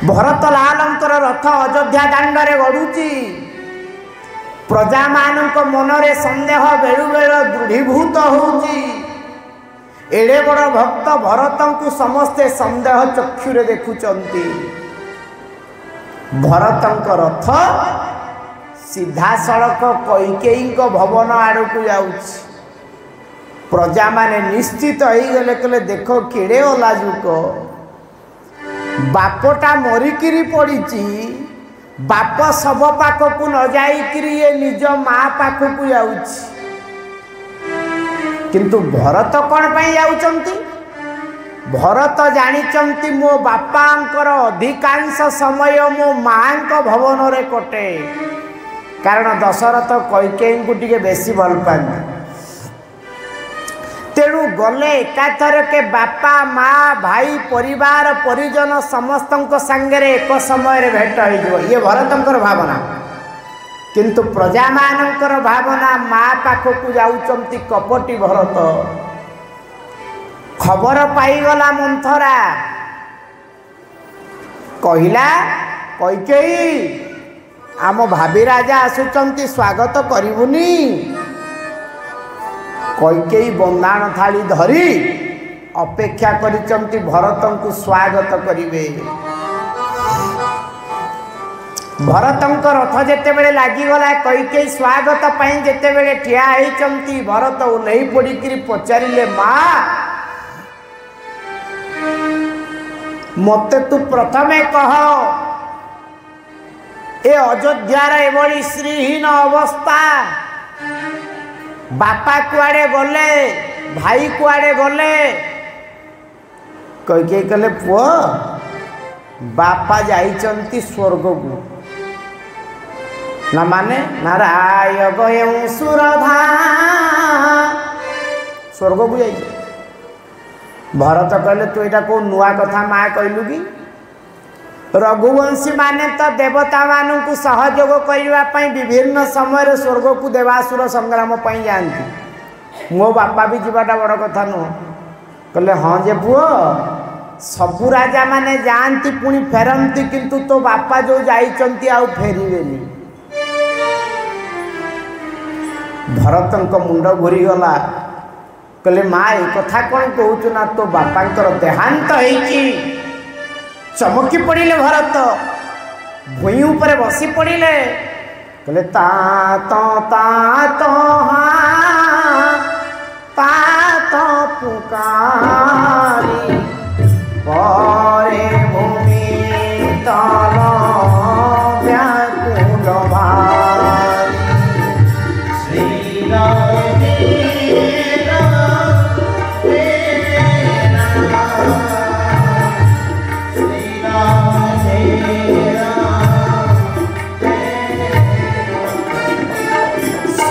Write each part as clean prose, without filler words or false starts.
भरत लालंकर रथ अयोध्या दांडरे गड़ुची प्रजा मानक मनरे संदेह बेलु बेल दृढ़ीभूत होउची एड़े बड़ भक्त भरत को समस्ते संदेह चक्षुरे देखुचंती भरत रथ सीधा सड़क कैकेयी भवन आड़ को जाउची प्रजा माने निश्चित हो गले कहले देख केड़े अलाजुक बापटा मरिकी पड़ी बाप शव पाखक न जाइकरी ये निज माँ पाखक जाउची किंतु भरत कौन पाई जाउचंती भरत जानिचंती मो बापांकर अधिकांश समय मो माँ को भवन रे कटे कारण दशरथ कैकेयी को टिके बेसी भल पाती तेणु गले एकाथर के बापा माँ भाई परिवार परिजन समस्त सांगे एक समय भेट हो ये भरतंकर भावना किंतु प्रजा मानकर भावना माँ पाखक जाउचंती कपटी भरत खबर पाईगला मंथरा कहिला कैकेयी आम भाभी राजा आसुचंती स्वागत करिबुनी कैकेयी बंदाण थाली धरी अपेक्षा करिचंती भरतन को स्वागत करिवे भरतंक रथ जेते बेले लागिगला कैकेयी स्वागत पाई जेते बेले ठिया होइचंती भरत ओल्है पड़िकरी पचारिले माँ मते तू प्रथमे कह ए अयोध्यार एभली श्रीहीन अवस्था बापा कुआड़े गले भाई कुआड़े गले कैकेयी कहले पुओ बापा जाइचंती स्वर्ग को ना माने नाराय गयं सुरधा स्वर्ग को जाइए भरत कहले तू एटा को नुआ कथा माँ कहलु कि रघुवंशी माने तो देवता मानू को सहयोग करने विभिन्न समय स्वर्ग को देवासुर संग्राम पाई जाती मो बापा भी जीवाटा बड़ कथा नुह कहले हाँ जे पुओ सबु राजा माने जाती पुणी फेरती किंतु तो बापा जो जाइचंती आउ फेरिबेनी भरतंक मुंड घूरीगला कहले माँ ये कथा कौन कहूचु ना तो बापांकर देहांत होइची चमकी पड़िले भरत भूई ऊपर बसी पड़िले कहले ता तो पुकारी परे भूमि तल व्याकुल भारी श्री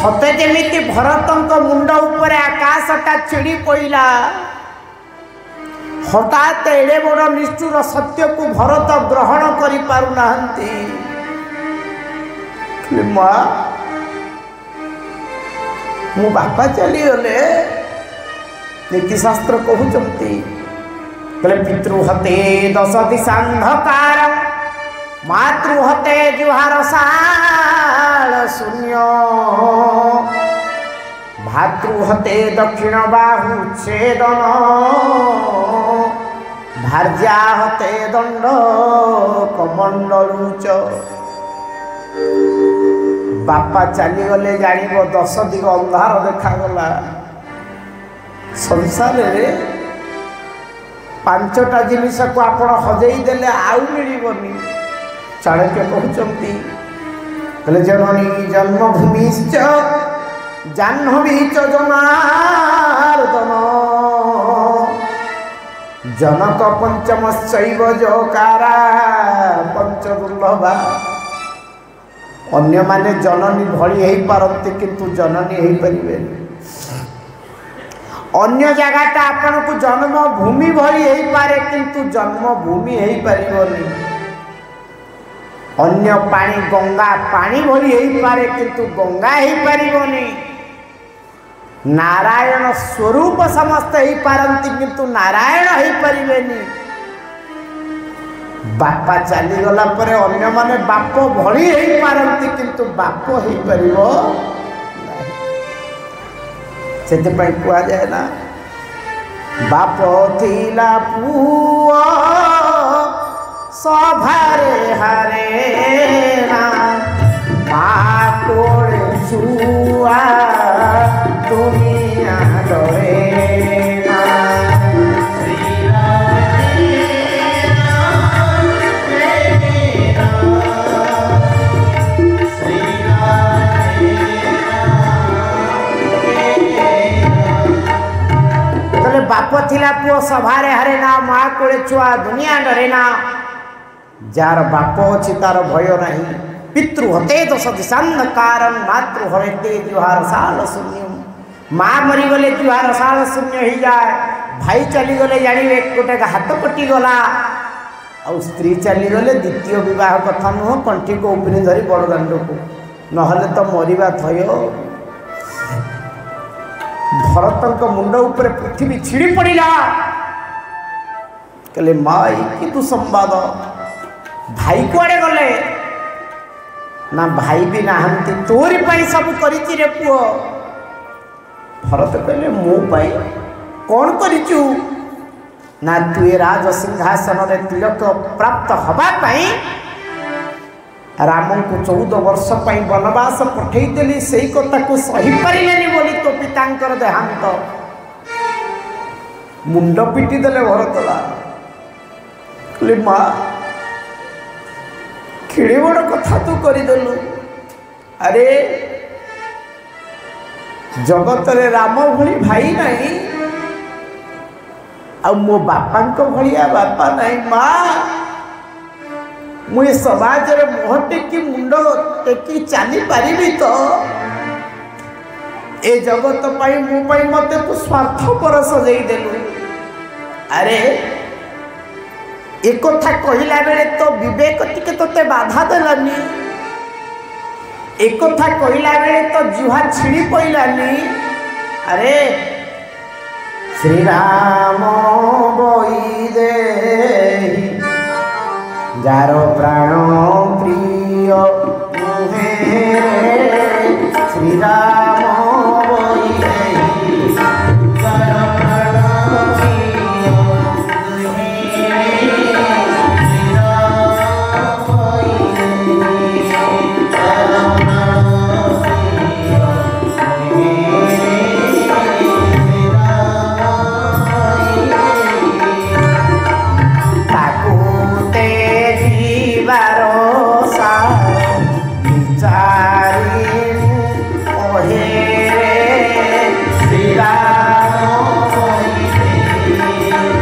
सते जेमिति भरतंक मुंड उपरे आकाशटा छिड़ी पइला हठात एड़े बड़ निष्ठुर सत्य को भरत ग्रहण करि पारु नाहंती माँ मो बापा चली गले नीतिशास्त्र कहउचंती कहले पितृहते दश दिशांधकार मातृहते जुहार साल शून्य भातृहते दक्षिण बाहु छेदन भार्या हते दंड कमंडलुच बापा चलीगले जानिब 10 दिग अंधार देखागला संसार रे 5टा जिनिस को आपण हजई देले आउ मिलिबनी चाणक्य कहउचंती कहले जननी जन्मभूमिश्च जाह्नवी च जनार्दन जनक पंचमश्चैव जोकारा पंच दुर्लभा अन्य माने जननी भली हेई पारंती किंतु जननी हेई परिबेनी अन्य जगहटा आपण को जन्मभूमि भली हेई पारे किंतु जन्मभूमि हेई परिबोनी अन्य पानी गंगा पानी भली हेई पारे किंतु गंगा हेई परिबोनी नारायण स्वरूप समस्त हेई पारंती किंतु नारायण हेई परिबेनी बापा चलीगला पर अन्य माने बाप भली हो पारती किंतु बाप हो पारिबो से कह जाए ना बाप थिला पुआ सभारे हरे ना माँ कोड़े छुआ दुनिया डरे ना बाप थिला पुओ सभारे हरे ना माँ कोड़े छुआ दुनिया डरे ना जार बाप अच्छी तार भय नहीं पितृ हते दश दिशान्न कारण मातृ हते जुहार साल शून्य माँ मरीगले जुहार साल शून्य हो जाए भाई चलीगले जानवे गोटे हाथ कटि गला आ स्त्री चलीगले द्वितीय बह कथा नुह कंठी को उपरी धरी बड़दाण्ड को नहले तो मरिबा थय भरत मुंड उपर पृथ्वी छिड़ी पड़ा कहले माई कि तू संवाद भाई कुआड़े गले ना भाई भी नहांती तोरी पाई सब करिछि रे पुओ भरत कहले मो पाई कौन करिछु ना तू ए राज सिंहासन रे तिलक प्राप्त हवा पाई राम को 14 वर्ष पाई वनवास पठेई देली सेई कथा को सही परिलेनी बोली तो पितांकर देहांत मुंड पिटी देले भरतला कहले माँ खिड़ी बड़ कथा तू करदेलु अरे जगत रे राम भली भाई नहीं आ मो बापा भलिया बापा नहीं माँ मुझे समाज रे मुह टेकी मुंड टेकी चली पारिबी तो ए जगत पाई मो पाई मते तू स्वार्थपर सजई देलु अरे एक कथा कहला बेले तो विवेक टिके तोते बाधा देलानी एक कथा कहला बेले तो जुहा छिड़ी पइलानी अरे श्री राम बोई दे जारो प्राण प्रिय मुहे श्री राम बोई दे जारो प्राण प्रिय मुहे श्री राम बोई दे जारो प्राण प्रिय मुहे श्री राम बोई दे ताकुते भरोसा विचारी ओहे श्री राम बोई दे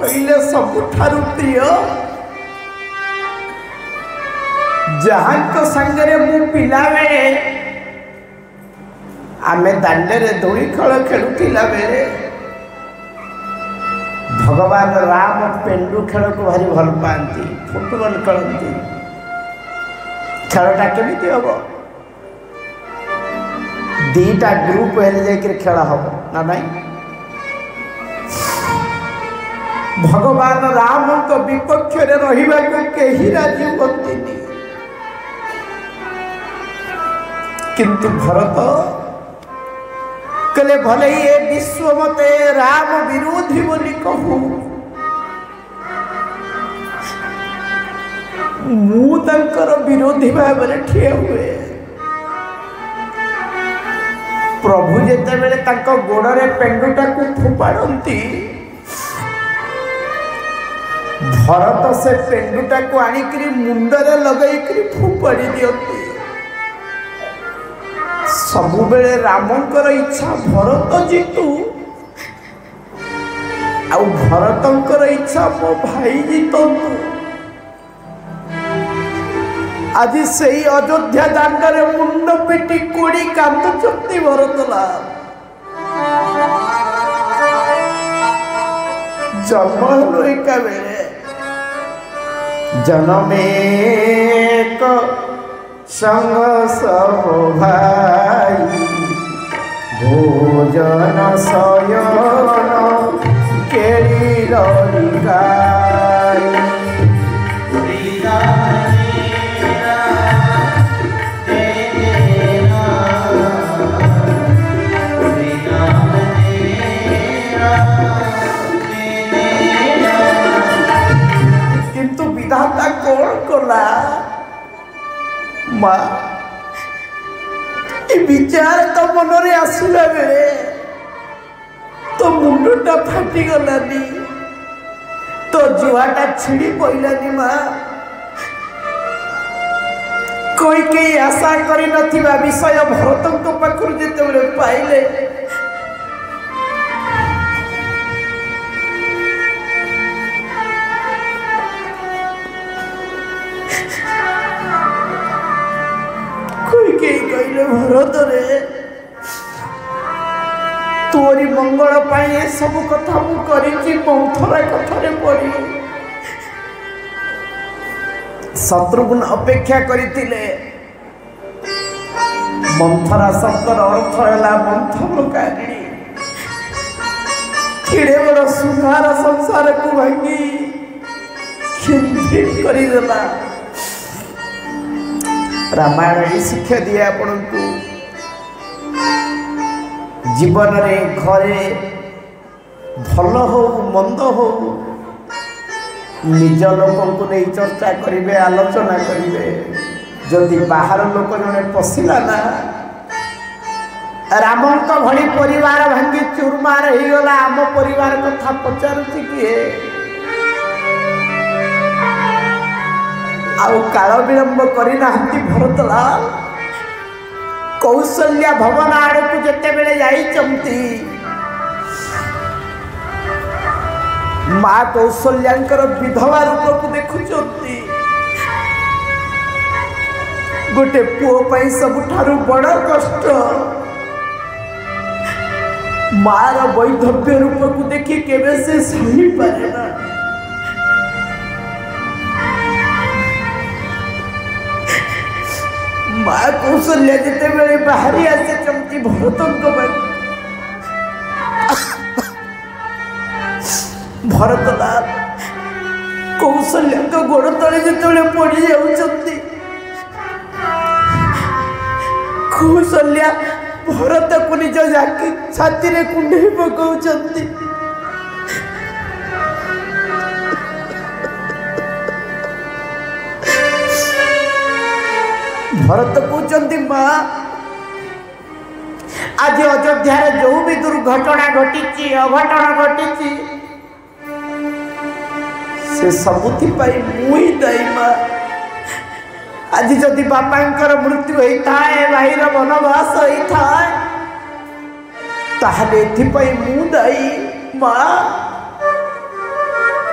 कहले सबुठारु प्रिय जहाँ तो संगरे मु पिला बेले आमे दांडे दोड़ी खेल खेलुला बेले भगवान राम पेंडु खेल को भारी भल पाती फुटबॉल खेलती खेलटा केमिति हम दीटा ग्रुप हेले जाकर खेल हम ना नहीं भगवान राम को विपक्ष रे रहिबा को केही राजी होतिनी किंतु भरत कले भले ये विश्व मते राम विरोधी बोली कहू मु तंकर विरोधी भाव में ठिया हुए प्रभु जेते बेले तंको गोड़रे पेंडुटा को फुपाड़ती भरत से पेंडुटा को आनिकरी मुंडरे लगैकरी फुपाड़ी दियती सबु बेले रामंकर इच्छा भरत जीतू आउ भरतंकर इच्छा मो भाई जीतु आज से अयोध्या दांडरे मुंड पिटी कोड़ी कांदुचंती भरतला जन्म हलो एका बेले जनमेक संग सब भाई भोजन शयन केली ललिकाई किंतु विधाता कौन कला माँ विचार तो मनरे आसला बेले तो मुंडटा फाटी गलानी तो जुआटा छिड़ी पड़लानी माँ कोई कई आशा करी नथिबा विषय भरतंक पाखरु जेतेबेले पाइले कहले भरत रे तोरी मंगल पाई सब कथा मु करिछि मंथरा कथारे पड़ी शत्रुघ्न अपेक्षा करथिले मंथरा शब्दर अर्थ है मंथनकारिणी केड़े बड़ सुधार संसार को भांगी खिलखिल करी देला रामायण ही शिक्षा दिए आपण को जीवन रे घरे भल हो मंद हो निज लोक को नहीं चर्चा करेंगे आलोचना करेंगे जदि बाहर लोक जने पशिला ना रामंक भली परिवार भांगी चूरमार हो गला आम परिवार कथा पचारुची किए आउ काल विलंब करना भरतलाल कौशल्या भवन आड़ को जिते बेले जाइचंती माँ कौशल्यांकर विधवा रूप को देखुचंती गोटे पुओ पई सबुठारु बड़ कष्ट मार वैधव्य रूप को देखी केवे से सही पारे ना माँ कौशल्या जिते बेले बाहरी आसे चमती भरतंक भरतलाल कौशल्या गोड़ तले जिते पड़ जाऊँगी कौशल्या भरत को निज जाकी छाती रे कुंडे पकाउछंती भरत कहते माँ आज अयोध्या जो भी दुर्घटना घटी अघटन घटी से सबुथि मुई दायी माँ आज जदि बापांकर मृत्यु होता है भाईर वनवास होता है ताहले मु दायी माँ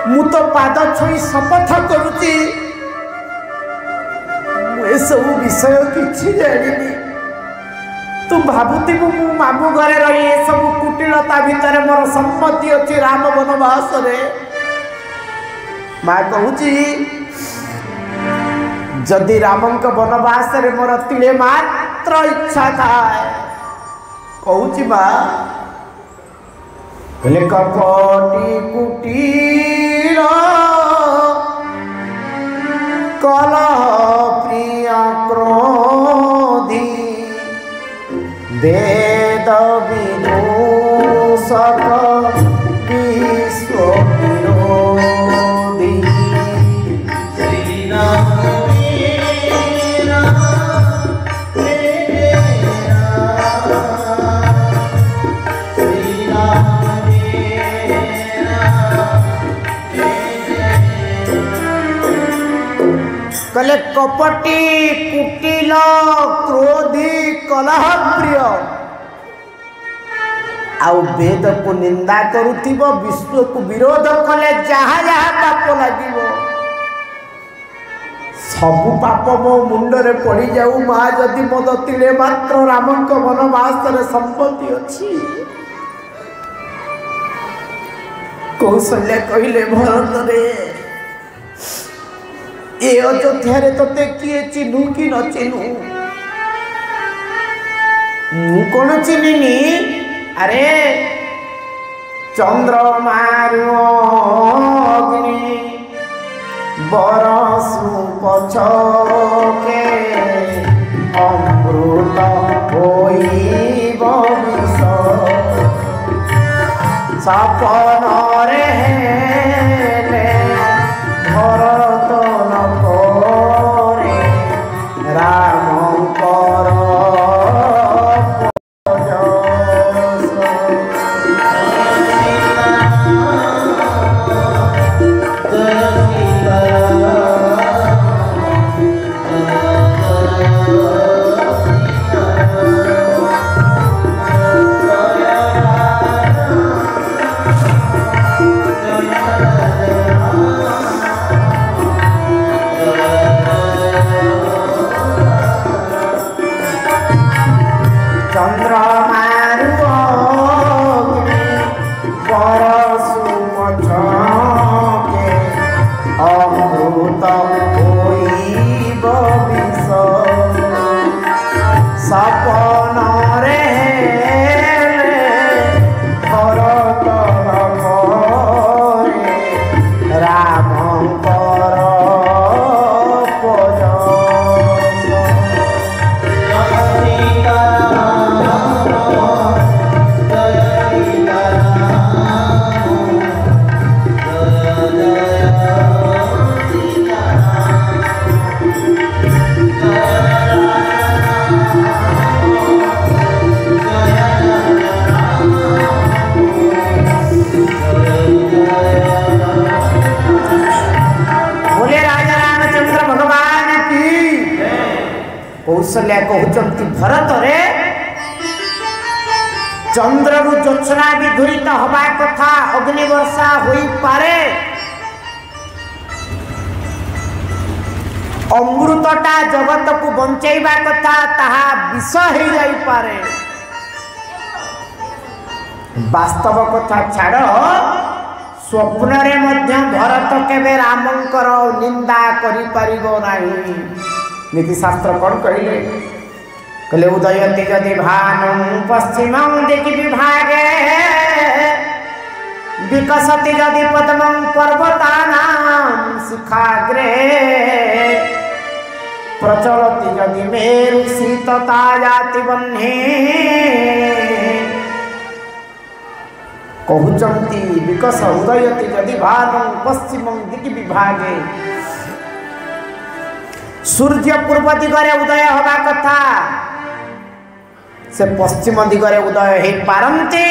मु तो पाद छुई शपथ करुची सब विषय किसी जानी तू भावुति मु मामू घरे रही सब कुटिलता भितर मोर सम्पत्ति अच्छी राम वनवास माँ कहूँ जदि रामंक वनवास मोर तिले मात्र इच्छा था कहूँ माँ कपटी कुटीर कलह प्रिया क्रोधी वेद विदूषक विश्व विरोधी कले कपटी कुटिल क्रोधी कलह प्रिय आउ वेद को निंदा करुथिब विश्व को विरोध कले जहाँ जहाँ पाप लगे सबु पाप मो मुंडरे पड़ जाऊ माँ जदि मद तिले मात्र रामंक वनवास संपत्ति अच्छी कौशल्या कहले भरत रे ए अयोध्या तोते किए चिन्हू कि न चिन्हू मु कौन चिन्हनी अरे चंद्रमारु अग्नि बरसु पछके अमृत होइब विष सपन रे हेले भरत न करे रामकर कौशल्या कहते भरत रे चंद्र रु जोत्सना भी धूरित हवा कथा अग्नि वर्षा होई पारे अमृतटा जगत को बंचैबा कथा ताहा विष हो जाई पारे वास्तव कथा छाड़ स्वप्न रे मध्य भरत केबे रामंकर निंदा करि परिबो नाही नीति शास्त्र कौन कहले कहले उदयति जदि भानु पश्चिम दिक् विभागे विकसति जदि पद्मं पर्वतानां शिखाग्रे प्रचलति जदि मेरु शीतता जाति बह्ने कहउचंती विकस उदयति जदि भानु पश्चिम दिक् विभागे सूर्य पूर्व दिगरे उदय होगा कथा से पश्चिम दिगरे उदय हो पारंती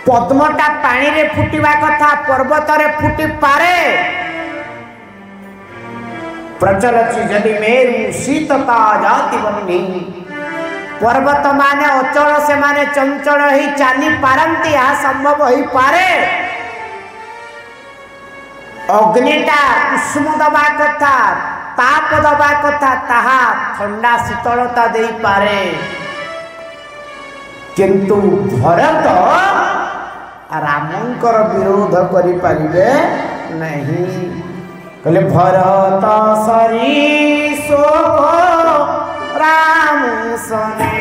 पद्मटा पानी रे फुटिबा कथा पर्वत रे फुटी पारे प्रचलति जदि मेरु शीतता जाति बन्ही पर्वत माने अचल से माने चंचल ही चाली पारंती यह संभव हो पारे अग्निटा उष्म दबा कथा ताप दबा कथा ताहा ठंडा शीतलता दे पारे किंतु भरत रामंकर विरोध करि परिबे नहीं कहले भरत सरीसो राम सने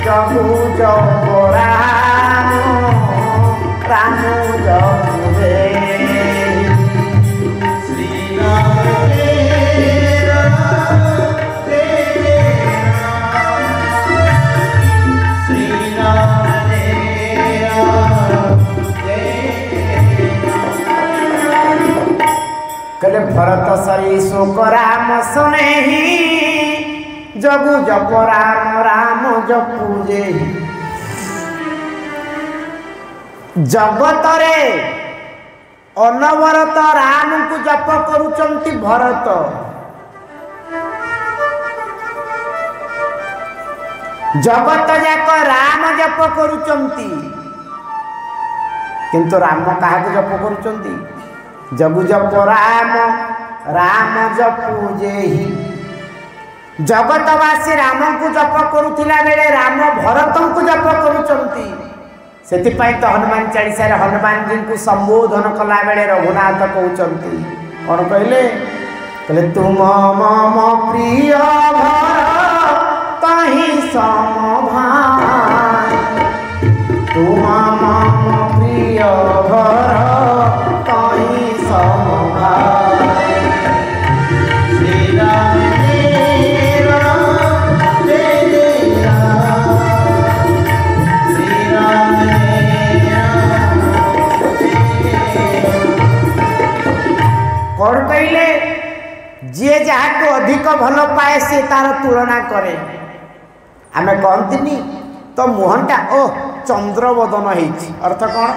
जगु जग राम राम जगुरे कहले भरत सरी शोक राम सुने जगु जप राम राम जपूजे जगत रे अनवरत राम को जप करुचंती भरत जगत जाक राम जप करुचंती किंतु राम कहा जप करुचंती जगु जप राम राम जपूजे जगतवासी राम को जप करुथिला बेले राम भरत को जप करुचंती से तो हनुमान चालीसा हनुमान जी को संबोधन कला बेले रघुनाथ कहते कौन कहले कहले तुम मम प्रिय घर तहि समभान तुम मम प्रिय घर तहि समभान श्री राम कौन कहले जी जहाँ को अधिक भल पाए सी तार तुलना करे आम कहती तो मुहंटा ओ चंद्रवदन अर्थ कौन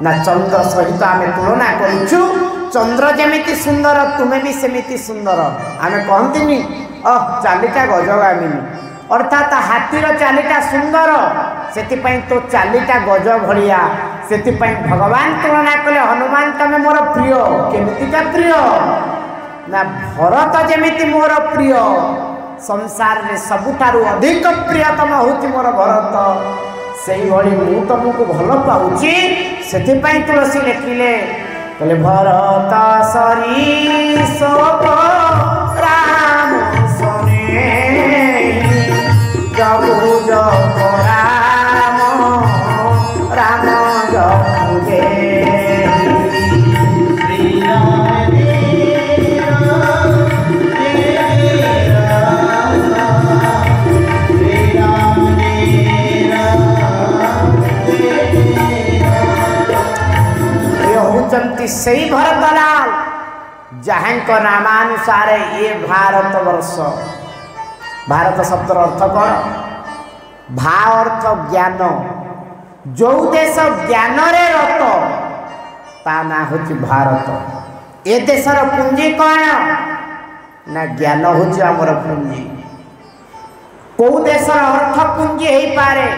ना चंद्र सहित आम तुलना करूँ चंद्र जमीती सुंदर तुम्हें भी सेमिति सुंदर आम कहती चालीटा गजगामिनी अर्थात हाथीर चालीटा सुंदर से तो चालीटा गज भलिया से भगवान तुलना कले हनुमान तमें मोर प्रिय केमितिका प्रिय ना भरत जमीती मोर प्रिय संसार में सबुठारु अधिक प्रियतम होची मोर भरत से मु तुमको भल पाऊँगी से तुलसी लिखिले कहले भरत सरीस राम सने जपु जप राम राम जपु जे से भरतलाल जहाँ नामानुसार ये भारत वर्ष भारत शब्द अर्थ कौन भा अर्थ ज्ञान जो देश ज्ञान रे रत ता ना होची भारत ए देशर पुंजी कौन ना ज्ञान होची आमर पुंजी कौ देशर अर्थ पुंजी हो पारे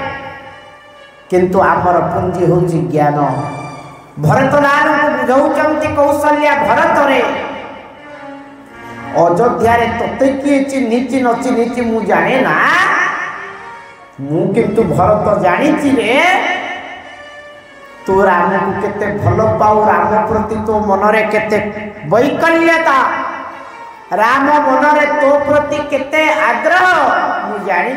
किंतु आमर पुंजी होची ज्ञान भरतलाल को बुझाऊँ कौशल्या भरत रे अयोध्या तोते किए चिन्हिची न चिन्हिची मु जाने ना मु किंतु भरत जानी रे तू राम को केते भल पाऊ राम प्रति तो मनरे केते वैकल्यता राम मनरे तो प्रति केते आग्रह मु जानी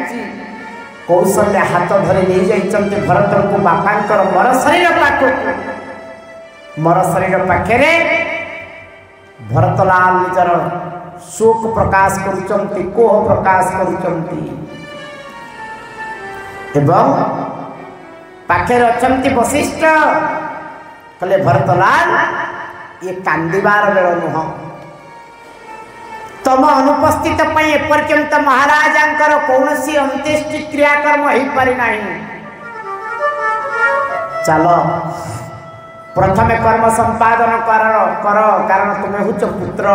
कौशल्या हाथ धरी नहीं जाइछन्ते भरत को बापांकर मर शरीर पाखु मर शरीर पाखे भरतलाल निजर शोक प्रकाश करुचंती कोह प्रकाश करुचंती एवं पाखे अछंती वशिष्ठ कहले भरतलाल ये कांदिबार बेल नुह तम अनुपस्थित एपर्यंत महाराजांकर कौनसी अंत्येष्टि क्रियाकर्म हो पारि नाही चलो प्रथमे कर्म संपादन कर कारण तुम्हें हुच पुत्र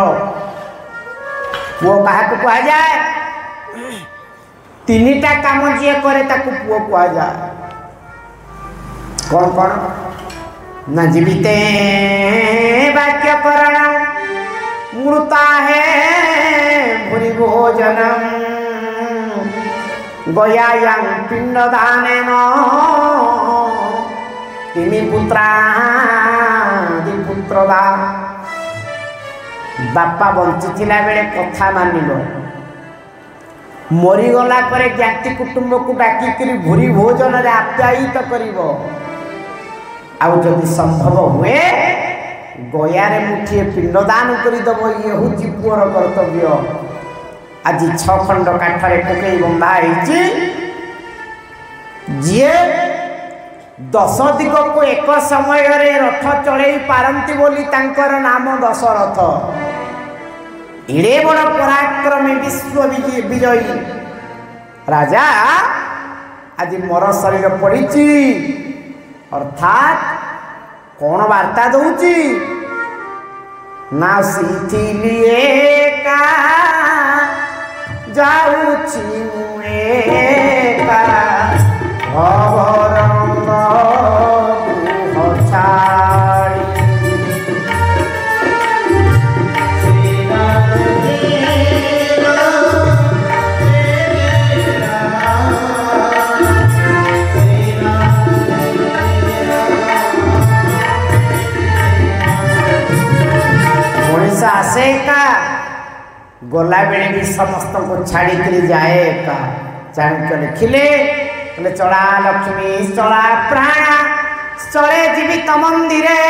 पुओ क्या कह जाए तीनटा काम जी करे पुओ कह जाए कौन कौन न जीविते वाक्यकरण मृता है भूरि भोजनम गयायां पिंडदानेन तिमी पुत्रदा बापा बंची बेले कथा मानिल मरीगला ज्ञाति कुटुंब को डाकिक भूरी भोजन आप्यायित कर संभव हुए गयारे मुठिए पिंडदान करदब ये हूँ पुअर कर्तव्य आज 6 खंड काठरे पकई बंधा जी 10 दिग को एक समय रथ चढ़ई पारंती बोली तांकर नाम दशरथ एड़े बड़ पराक्रमी विश्व विजयी राजा आज मोर शरीर पड़ी अर्थात कौन वार्ता दौची ना सीथिलिए का जाऊची मुएका भवरंग गुह छाड़ी समस्त को छाड़ी जाए एका चाणक्य लिखिले बोले चला लक्ष्मी चला प्राण चले जीवित मंदिरे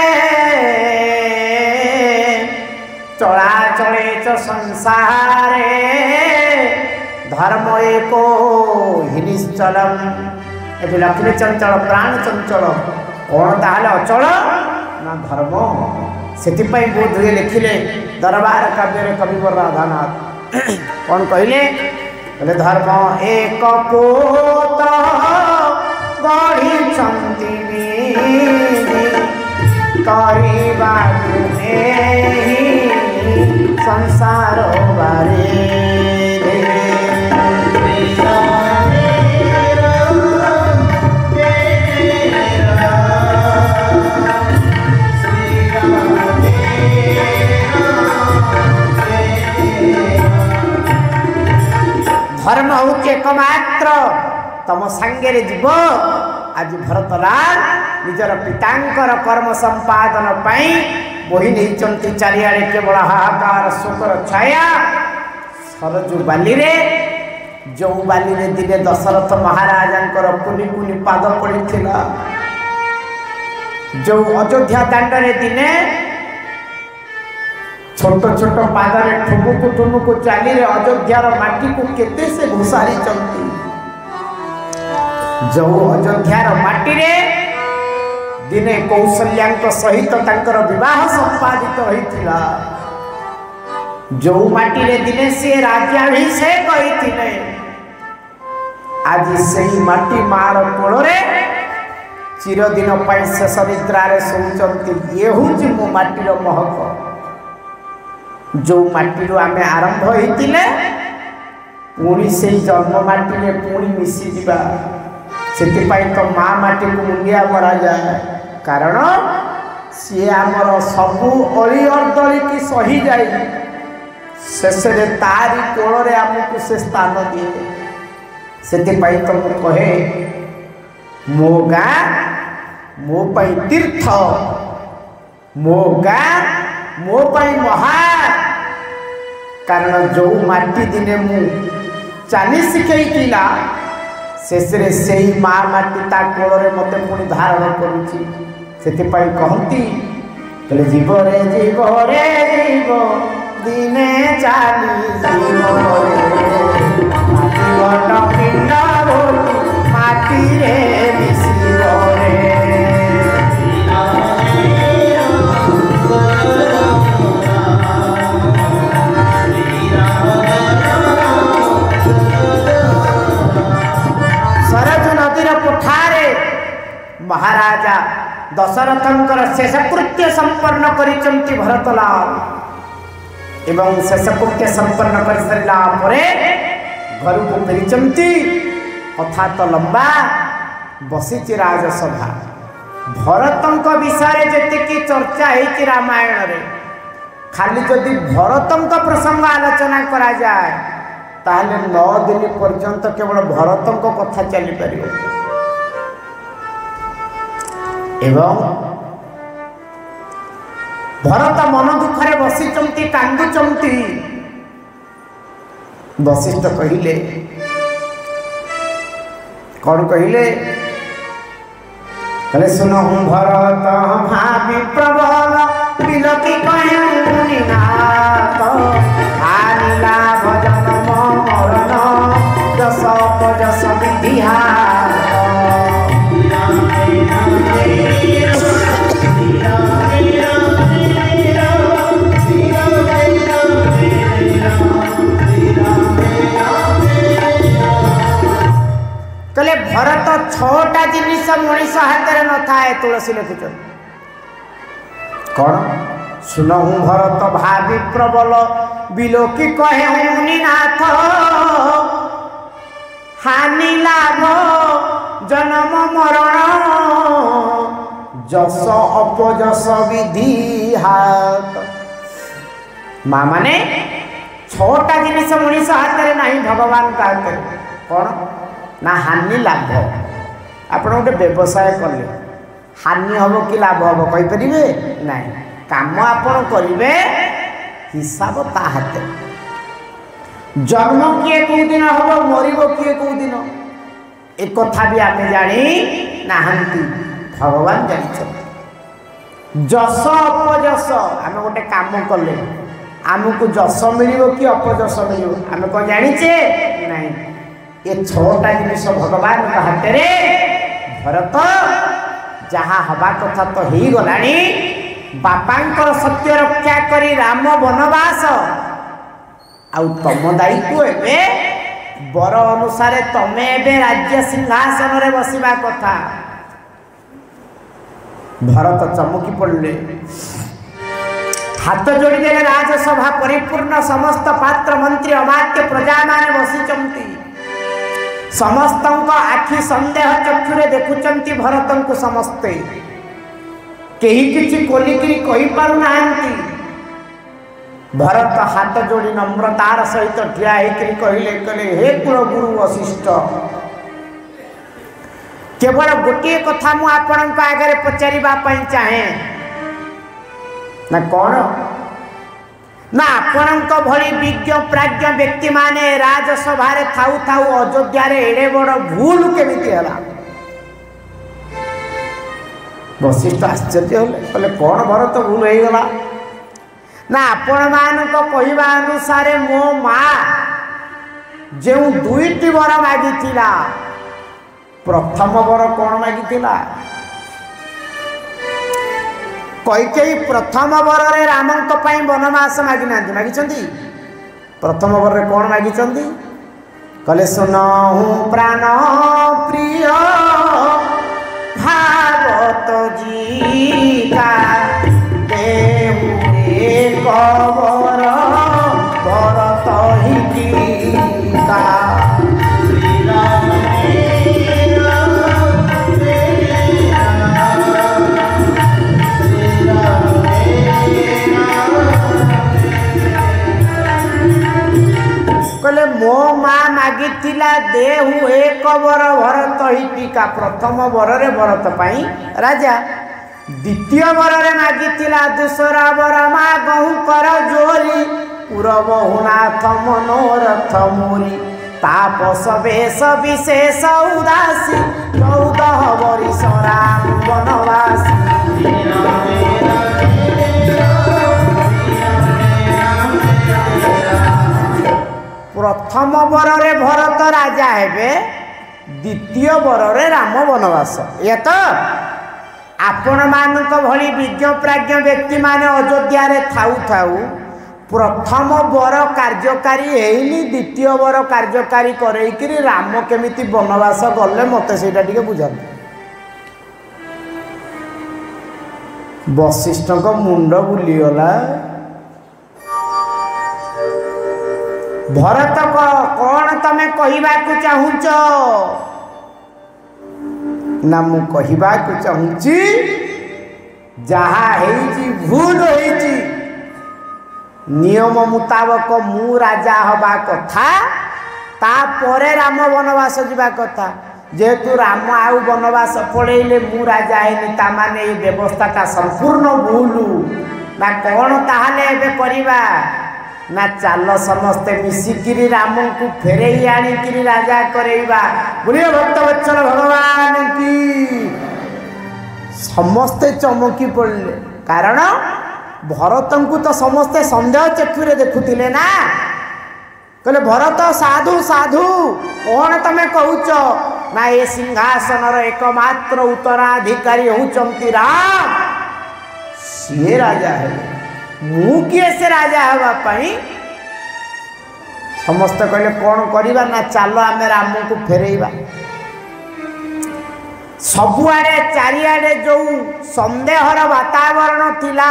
चला चले च संसारे धर्म एको हि निश्चलम ये लक्ष्मी चंचल प्राण चंचल कौन ताहले अचल ना धर्म से बोध हुए लिखिले दरबार काव्य कविवर राधानाथ कौन कहले बोले धर्म एक पोत गढ़ी करवा संसार बारे धर्म हूँ एकमात्र तम सांगे जीव आज भरतलाल निजर पितांकर कर्म संपादन पाई बोही नहीं चारिआडे केवल हाहाकार शोकर छाया सरजू बाली रे जो बाली रे दिने दशरथ महाराजा कुनी कुनी पाद पड़ा जो अयोध्या दांडे दिने छोट छोट पादरे ठुमुकु चाली रे अयोध्यार माटी को केते से घुसारी चंती जो अयोध्यार माटी रे दिने कौशल्यां सहित तांकर विवाह संपादित होइथिला जो माटी रे दिने से राज्याभिषेक होइथिले आज सही माटी मार कोल रे चिरदिन पाई शेष निद्रा रे सोचंती ये हुची मो माटीर महक जो माटी आम आरंभ होते पुणी से जन्म माटी में पुणी मिसी जा से तो माँ माटी को मुंडिया मरा जाए कारण सी आमर सबू अली अर्दली की सही जाए शेष तारी कोल आमको से स्थान दिए से तो मुझे कहे मो गाँ मो तीर्थ मो गाँ मो महान कारण जो माटी दिने मु चाली शिखेला शेष से माँ माटी ता कोल मत पुणी धारण करुँची से कहती जीव रे जीव रे जीव दिने चाली जीव पिंड माटी रे मिशिव रे महाराजा दशरथंकर शेषकृत्य संपन्न करिचंती भरतलाल एवं शेषकृत्य संपन्न कर सारा घर को फेरी कथा तो लंबा बसी राजसभा भरतंक विषय जी चर्चा होती रामायण रे खाली जदि भरतंक प्रसंग आलोचना करा जाए ताहले 9 दिन पर्यंत केवल भरतंक कथा चली पार एवं भरत मन दुखरे बसी कांदुचंती वशिष्ठ कहिले कौन कहिले कहले सुनो भरत भावी प्रबल बिलकी कहूनि नाथ हानिला भजन मरण जस पजस विधिहा कहले भरत 6टा जिनिस मनीष हाथ में न थाए तुलसी लिखुन कौन सुनहु भरत भावी प्रबल बिलोकी कहूनि नाथ हानि लाभ जन्म मरण जस अपजस विधि हाथ माँ माने 6टा जिनिस मनीष हाथ में नहीं भगवान का हाथ कौन ना हानि लाभ आप गोटे व्यवसाय कले हानि हम कि लाभ हम कहींपर ना काम आपड़ करेंगे हिसाब ता हाथ जन्म किए कौ दिन हम मरब किए कौ दिन एक कथा भी आम जानी ना भगवान जानी जस अपजस आम गोटे काम कले आमको जस मिल कि अपजस मिल आम कौन जाचे ना ये छटा जिनिस भगवान हाथ में भरत जहाँ हवा कथा तो हो गला बापांकर सत्य रक्षा करी राम वनवास आउ तम दायित्व ए बर अनुसार तमे एबे राज्य सिंहासन रे बसिबा कथा भरत चमकी पड़े हाथ जोड़ी देले राजसभा परिपूर्ण समस्त पात्र मंत्री अमात्य प्रजा मान बसी समस्त आखि संदेह चक्षुरे देखुंट भरत को समस्ते कहीं किसी कोलिकी कही पार ना भरत हाथ जोड़ी नम्रतार सहित ठिया कहले कहले हे कुल गुरु वशिष्ठ केवल गोटे कथा मु आपण आगे पचारिबा चाहे ना कौन ना आपण भली विज्ञ प्राज्ञ व्यक्ति माने राजसभा थाऊ थाऊ अयोध्या एड़े बड़ भूल केमिति हला वशिष्ठ आश्चर्य होले कहले कौन भरत भूल हो गला ना आपण मान कहवा अनुसार मो माँ जो दुईटी वर मागी प्रथम वर कौन मागी कैकेयी प्रथम वर रे रामंक पई वनवास मागी ना मागी प्रथम वर रे कौन मागी कहले सुनहु प्राण प्रिय भागवत जीता कबर भरत ही गीता कहले मो माँ मागी देहु एक बर भरत ही टीका प्रथम बर रे भरत पाई राजा द्वितीय बर रे मागी दूसरा बर मागहु कर जोरी पूरब हुनाथ मनोरथ मोरी तापस वेश विशेष उदासी 14 वर्ष राम वनवासी प्रथम बर रे भरत राजा हेबे द्वितीय बर रे राम वनवास ये तो आपण मानक भली विज्ञ प्राज्ञ व्यक्ति माने अयोध्या रे थाऊ थाऊ प्रथम बर कार्यकारी हेनी द्वितीय बर कार्यकारी करैकरी राम केमिति वनवास गले मते सेटा टिके बुझाते वशिष्ठ को मुंड बुलीगला भरत को कौन तमे कहवाकू चाहूच ना मु कहवाकू चाहूची जहा हेची भूल हेची नियम मुताबक मु राजा हवा कथा ता परे राम वनवास जीवा कथा जेहेतु राम आउ वनवास पड़ेले मु राजा हेनी ता माने ये व्यवस्थाटा संपूर्ण भूल ना कौन ताहले एबे करिबा ना चाल समस्ते मिसिकिरी राम को फेरे आनिकी राजा करेबा बोलिए भक्तवत्सल भगवान की समस्ते चमकी पड़े कारण भरत को तो समस्ते संदेह चक्षुरे देखुले ना कहले भरत साधु साधु कौन तमे कहूच ना ये सिंहासन एकमात्र उत्तराधिकारी होचंती राम सी राजा है मु किए से राजा हवापाई समस्त कहले कौन करिबा ना चलो आम राम को फेरेबा सबुआड़े चारिआडे जो संदेहर वातावरण थिला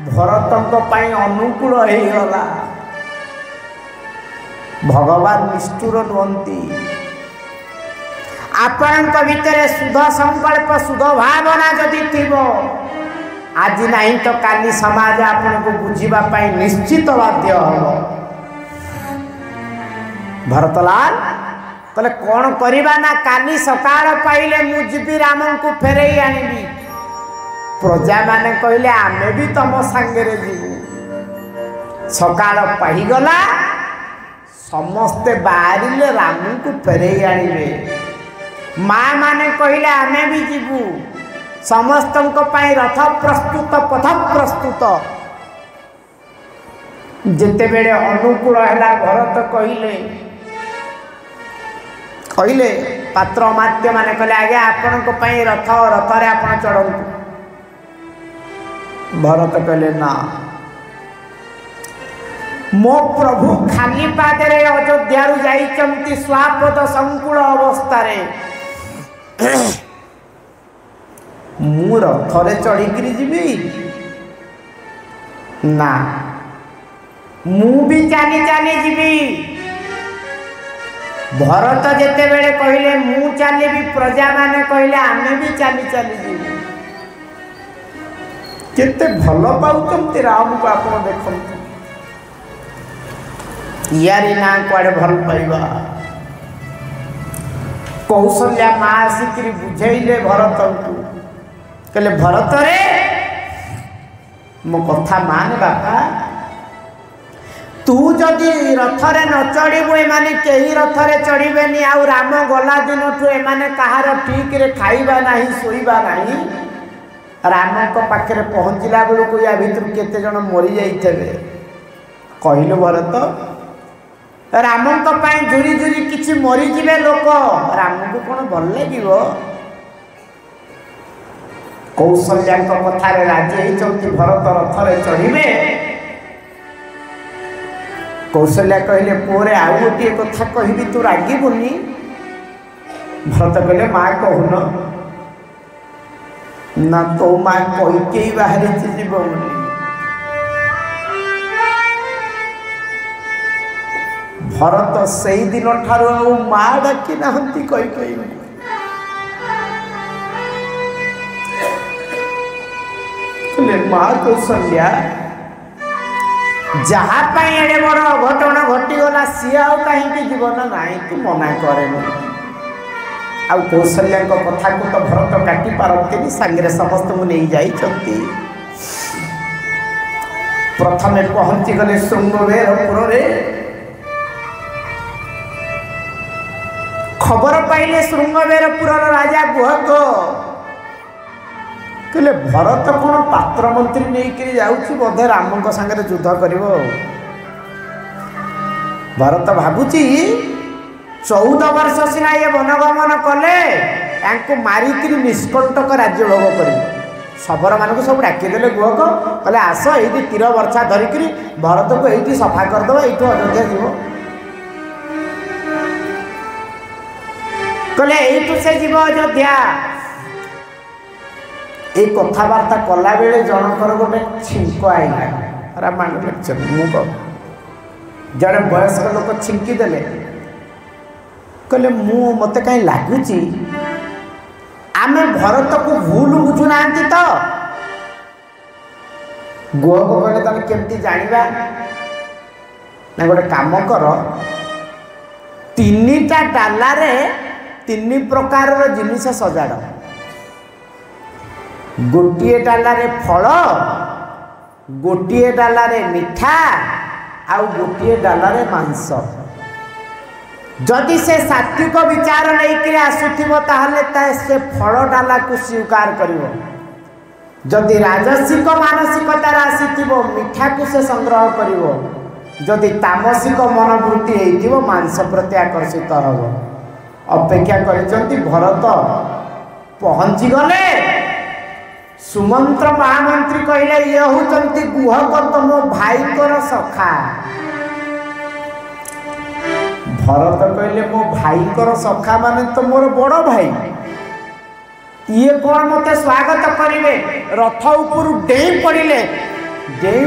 भरतंक पाई अनुकूल हो गला भगवान निष्ठुर नुहंती आपण भितर शुद्ध संकल्प शुद्ध भावना जदि थिबो आज नहीं तो काली समाज आपन को बुझीबा पाई निश्चित बाध्य हो भरतलाल कहले कौन करिबा ना काली सकाळ पाइले मुझी राम को फेरे आनिबी प्रजा माने कहले आमे भी तम संगे रे जीवु सकाळ पाई गला समस्ते बाहरिले रामू को फेरे आनिबे माँ माने कहले आमे भी जीवु समस्त रथ प्रस्तुत पथ प्रस्तुत जिते बेले अनुकूल है भरत कहले पात्र अमात्य माने कहले आगे आपण रथ रथरे आपण चढ़ंतु भरत कहले ना मो प्रभु खाली पादरे अयोध्या जाइचंती स्वापद संकुल अवस्था मु रथरे चढ़ी जीवी ना मु भी चाली चाली जीवी भरत जेते बेले कहले मु चाली भी प्रजा माने कहले आमे भी चाली चाली जीवी केते भल पाउचंती राम को आपण देखंतु यारी ना कुआडे भल पाइबा कौशल्या माँ आसिक बुझेले भरत को कहले भरत रे मो कथा मान बापा तू जदि रथरे न चढ़ू एमाने कहीं रथरे चढ़े आउ राम गला दिन ठू एमाने कहार ठीक रे खाइबा नाही सोइबा नाही राम को पाखे पहुँचला बेलू या भीतर केते जन मरी जाइथे कहलु भरत राम झुरी झुरी किसी मरीजे लोक राम को कौन भल लगे कौशल्या कथार राजी होती भरत रथरे चढ़े कौशल्या कहले पुरे आउ गोटे कथा कहबी तू रागबुनि भरत कहले माँ कहून ना तो माँ कही बाहरी जीव बोली भरत से दिन ठार माँ डाकी ना कही माँ कौशल्या जहाँ एड़े बड़ अघटन घटीगला सी आ कहीं जीवन ना तू मना करे आउ कौशल्या कथा को तो भरत काटी पारती सांगे समस्त को नहीं जाइछंती प्रथमे पहुंची गले श्रृंगवेरपुर रे खबर पाइले श्रृंगवेरपुर राजा गुहक कहले भरत कौन पात्र मंत्री नहीं जाऊँ बोधे राम सागर युद्ध कर भरत भावुची 14 वर्ष सीना ये वनगमन कले या मारिक निष्कंटक राज्य भोग कर शबर मान सब डाकीदे गुहक कहले आस ये तीर वर्षा धरिक भरत को ये सफा करदे ये अयोध्या जीव कहले ये से जीव अयोध्या ये कथबार्ता कला बेले जनकर गोटे छिंक आईला रामायण लेक्चर मुझे जड़े वयस्क लोक छिंकीदे कहले मत कहीं लगुच आम भरत को भूल बुझुना तो गुहक कहले तुम केमती जाना ना गोटे काम कर 3टा डालार 3 प्रकार जिनिस सजाड़ गोटे डालारे फल गोटे डालारे मिठा आउ गोटे डालारे मांस जदि से सात्विक विचार नहीं आसुथिबो ताहले से फल डाला को स्वीकार करिवो जदि राजसिक मानसिकतार आसीथिबो मिठा को से संग्रह करिवो जदि तामसिक मनोवृत्ति होइथिबो मांस प्रति आकर्षित हबो अपेक्षा करिसंती भरत पहुंची गले सुमंत्र महामंत्री कहले ये होचंती गुहक तुम भाई कर सखा भरत कहले मो भाई कर सखा माने तो मोर बड़ भाई ये कौन मते स्वागत करिवे रथ ऊपर डेई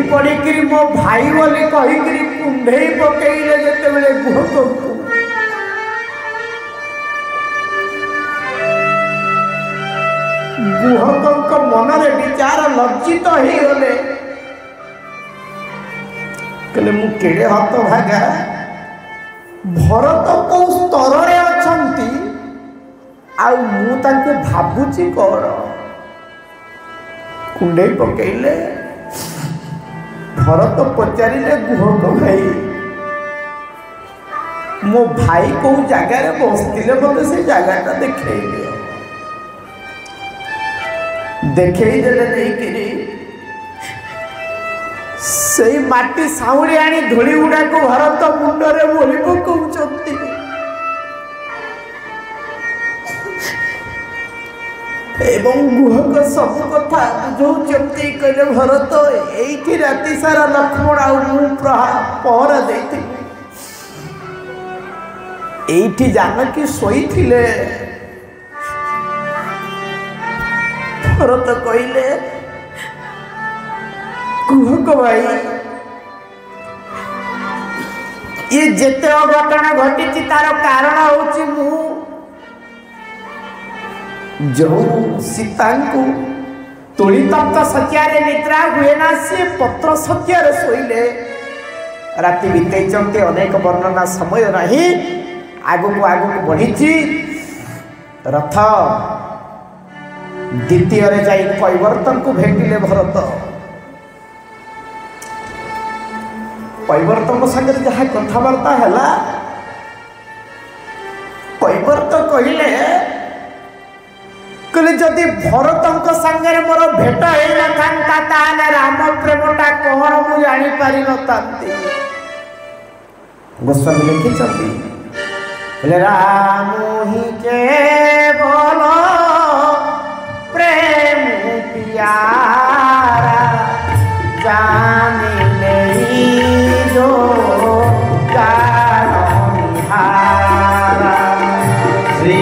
पड़िकरी मो भाई बोली कहिकरी कुंढेई पकेइले जेते बेले गुहक गुहक मनरे विचार लज्जित हो गले कहले मु केड़े हत भागा भरत को स्तर रे अछंती आउ मु तांको भाबुची कोन कुंडेई पकेइले भरत पचारिले गुहक भाई मो भाई को जगार बसते मत से जगह देखे देखेदेले नहीं से माटी साउली आनी धूली गुड़ा को भरत मुंडरे बोली पकाउछंती एवं गुहक सब कथा बुझौछंती कहले भरत एठी राति सारा लक्ष्मण आ मु पहरा देती एठी जानकी सोई थिले भरत कहले कुहक भाई ये जेते अघटना घटी तार कारण होची मु जो सीता को तुली तप्त सत्यारे निद्रा हुए ना सी पत्र सत्यारे सोईले राति बीतई अनेक वर्णना समय नहीं आगु को बढ़ी रथ द्वितीय जाई कैवर्तन को भेटिले भरत कैवर्तन संगे जहाँ कथबार्ता है कैवर्त कहले जदि भरत संगे मोर भेट हो ना राम प्रेमटा कौन मु जानी पारि न गोस्वामी लिखिं राम ही केवल प्रेम प्यारा जानिले जो निहारा श्री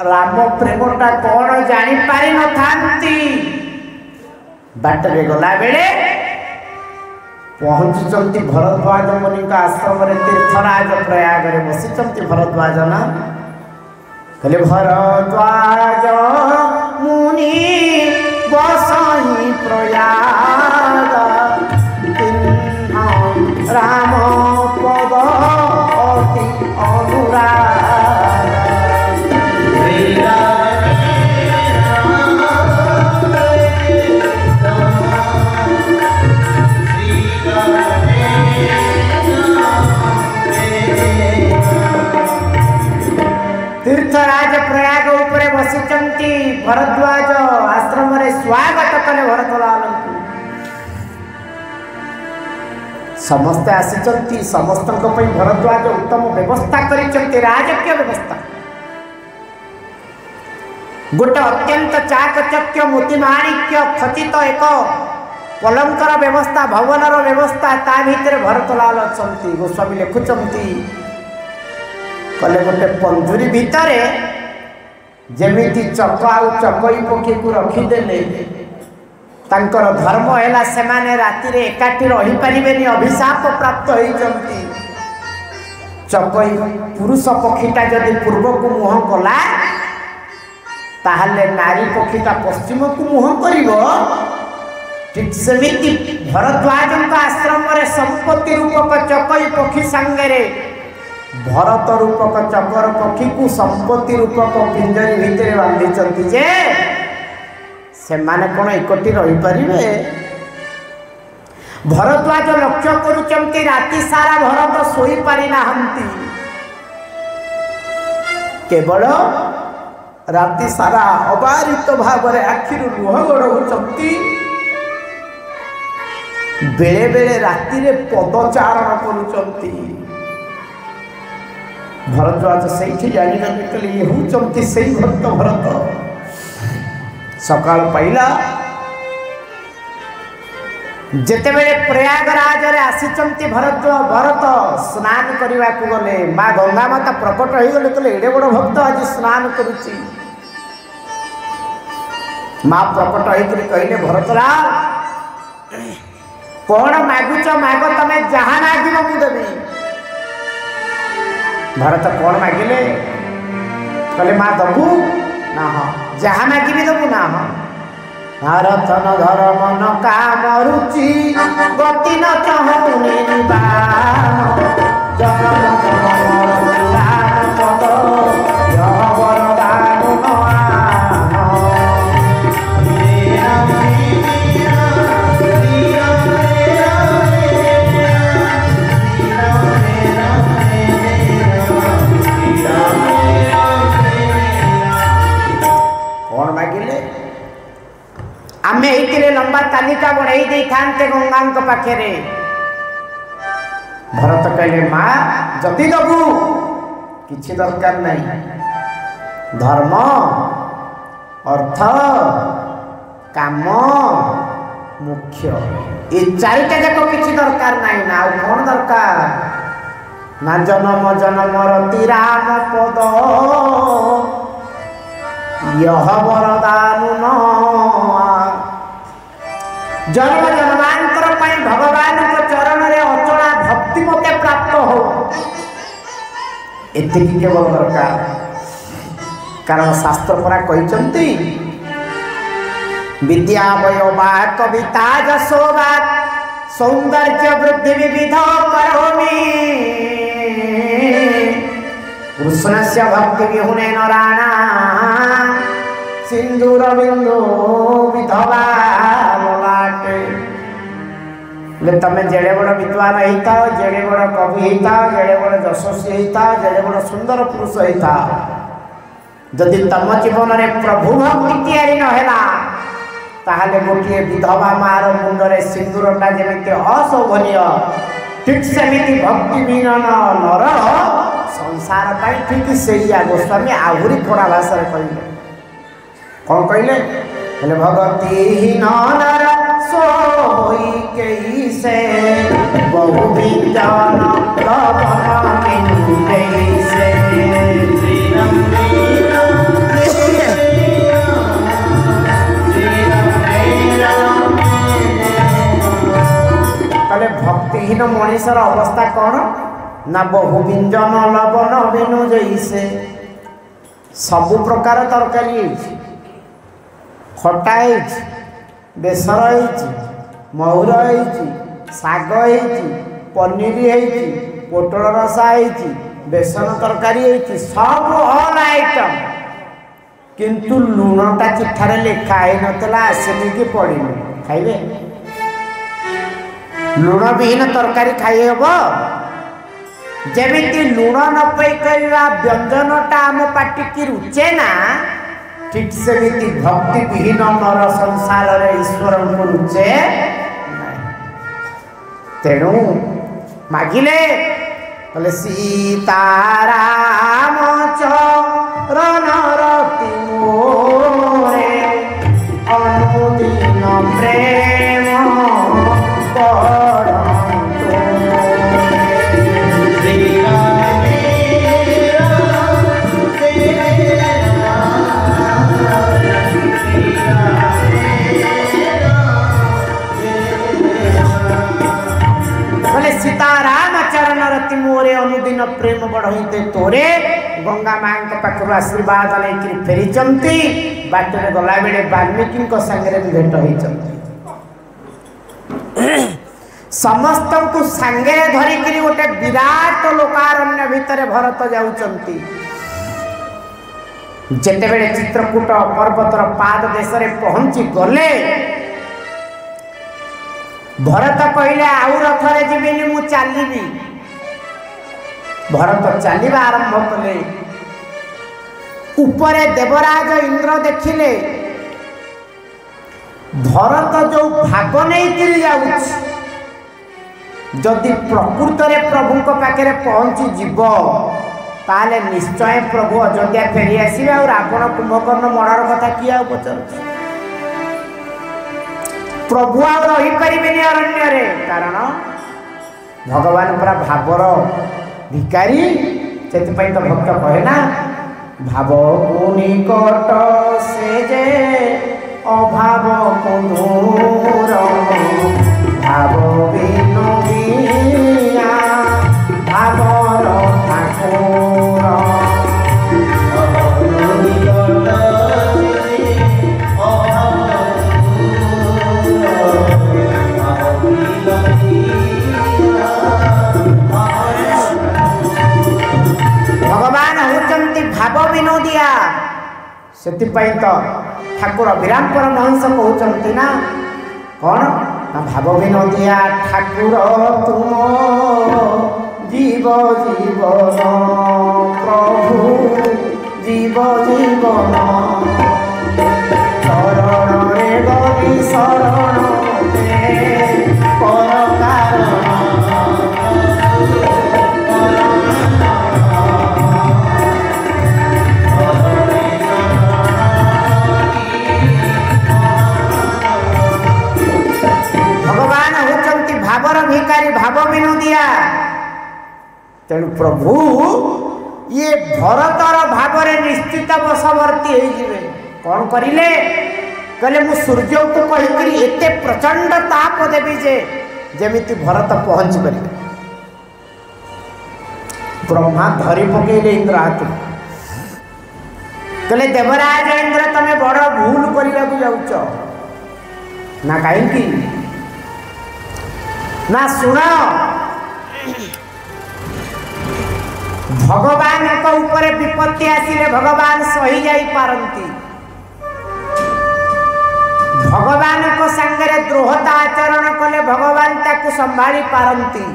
राम प्रेमटा कौन जानी पारि न थांती बाटरे गला बेले पहुंचुचंती भरद्वाज मुनि का आश्रम रे तीर्थराज प्रयाग रे बसिचंती भरद्वाज ना कहले भरद्वाज मुनि बसहि प्रयाग राम पद अति अनुराग तीर्थराज प्रयाग उपरे बसिचंती भरद्वाज आश्रम रे स्वागत कले भरतलाल समस्ते आसिचंती समस्तक पई भरद्वाज उत्तम व्यवस्था करिचंती राजकीय व्यवस्था गोटे अत्यंत चाकचक्य मोतीमाणिक्य खचित एक पलंकर व्यवस्था भवनर व्यवस्था ता भितर भरतलाल अछंती गोस्वामी लिखुचंती कले गोटे पंजुरी भितरे जेमिति चक आउ चकई पक्षी को रखीदेले तांकर धर्म है सेमाने राति रे एकाठी रही परिबेनी अभिशाप प्राप्त होइचंती चकई पुरुष पक्षीटा जदि पूर्व को मुह कला ताहले नारी पक्षीटा पश्चिम को मुह करिवो ठीक सेमिति भरद्वाज आश्रम रे संपत्ति रूपक चकई पक्षी संगे भरत रूपक चकर पक्षी को संपत्ति रूपक पिंजरी भितर बांधी जे से माने कौन एकटी रही पारिबे भरद्वाज लक्ष्य करुचंती राति सारा भरत सोई पारि नाहंती केवल राति सारा अबारित भाव में आखिर लुह गड़ौचंती बेले बेले राति रे पदचारण करुचंती भरद्वाज से जानी ये होचंती से भक्त भरत सकाल पाइला जेतेबेले प्रयागराज रे आसीचंती भरत स्नान करने को गले माँ गंगा माता प्रकट हो गले कहले एडे बड़ भक्त आज स्नान करुची माँ प्रकट होकर कहले भरतलाल कौन मागुच माग तमे जहाँ मागिब मु देवी भरत कौन मागिले कहले माँ दबू ना हाँ जहाँ मागिबी दबू ना हाँ भारत न धर्म न काम रुचि गति न चाहूनी निबान जन तालिका बढ़ाई दे थांते गंगा पाखे। भरत कहले माँ जदि दबू किछि दरकार नहीं, धर्म अर्थ काम मुख्य ये चारिटा जाक किछि दरकार नहीं ना कौन दरकार ना जन्म जन्मर राम पद यह वरदान जन्म जन्मांतर भगवान चरण में अचला भक्ति मते प्राप्त हो एतिकी केवल दरकार। कारण शास्त्र परा कहते विद्या वयोवा कविता जशोवा सौंदर्य वृद्धि विविध करोमि कृष्णस्य भक्ति विहुने नराणा सिंदूर बिंदु विधवा ललाटे। तमें जेड़े बड़ विद्वान होता जेड़े बड़ कवि होता जेड़े बड़ यशस्वी होता जेड़े बड़ सुंदर पुरुष होता जदि तम जीवन में प्रभु भक्ति या नहला ताहले गोटे विधवा मार मुंडरे सिंदूरटा जमी अशोभनीय ठीक सेमिति भक्ति विहीन नर संसार पाई ठीक से गोस्वामी आहुरी खड़ा भाषा कहले कौन कहले बोले भगतिहीन नर सोई के से बहु विद्वान से भक्तिहीन मनीषर अवस्था कौन ना बहु व्यंजन लवण बेनु जैसे सबु प्रकार तरकारी खटा बेसर महुर शाग पनीर पोटल रसा बेसन तरकारी सब ऑल आइटम किंतु लुणटा चिठारे लिखाई नतला आसिक पड़े खाइबे लुण विहीन तरकारी खाई हम जमी लुण न पई व्यंजनटा आम पाटिकी रुचे ना ठीक सेमती भक्ति विहीन नर संसार रे ईश्वर को रुचे तेणु मागिले बोले सीताराम चरण रति मोरे अनुदिन प्रेम सीताराम चरण रति मोरे अनुदिन प्रेम बढ़ते तोरे गंगा माँ पाखर आशीर्वाद लेकिन फेरी बाटर गला बेले वाल्मीकि संगे भी भेट होती समस्त को सांगे धरिकी गोटे विराट लोकारण्य भितर भरत जाउचंती जेते बेले चित्रकूट पर्वतर पाद देश रे पहुंची गले भरत कहले आउ रथरे जीविनी मु चलीबी भरत चलवा आरंभ कले उपरे देवराज इंद्र देखिले भरत जो भाग नहीं जाउछ जदि प्रकृत में प्रभु पाखे पहुंची जीव ताले निश्चय प्रभु अयोध्या फेरी आसवे और रावण कुंभकर्ण मर्डर कथा किए पचार प्रभु आईपारे अरण्य कारण भगवान पूरा भावर भिकारी से तो भक्त कहे ना भाव को निकट से जे अभाव को दूर भाव विनोदिया भावर ठाकुर भगवान होचंती भाव विनोदिया से तो ठाकुर विराम परमहंस कहते ना कौन भाव विनोदिया ठाकुर तुम जीव जीवन प्रभु जीव जीवन शरण रे गली शरण तेणु प्रभु ये भरतर भाव निश्चित बशवर्ती हो कौन करिले कहले मु सूर्य को कहीकि एते प्रचंड ताप देवी जे जेमिति भरत पहुंच पारे। ब्रह्मा धरी पकेले इंद्र हाथ कहले देवराज इंद्र तमे बड़ भूल करने को जाउच ना कहीं ना सुन भगवान को ऊपर विपत्ति आसिले भगवान सही जाई पारंती भगवान को संगरे द्रोहता आचरण कले भगवान ताकू संभाली पारंती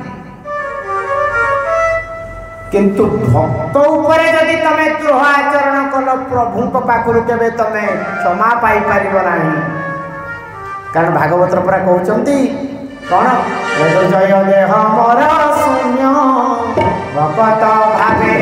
किंतु भक्त ऊपर जदि तमे द्रोह आचरण कल प्रभु को पाखरु केबे तमे क्षमा पाई परिबो नाही कारण भागवतर परा कहउचंती कौन जय देह मोर शून्य भगत भावे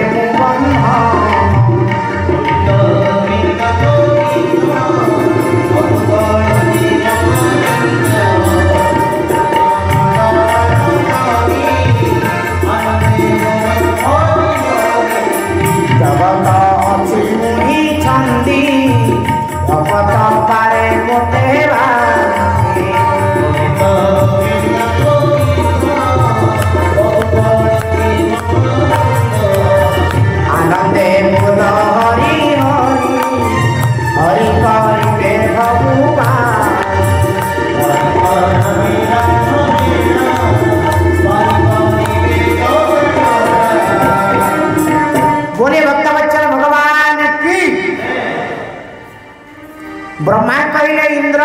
ब्रह्मा कहले इंद्र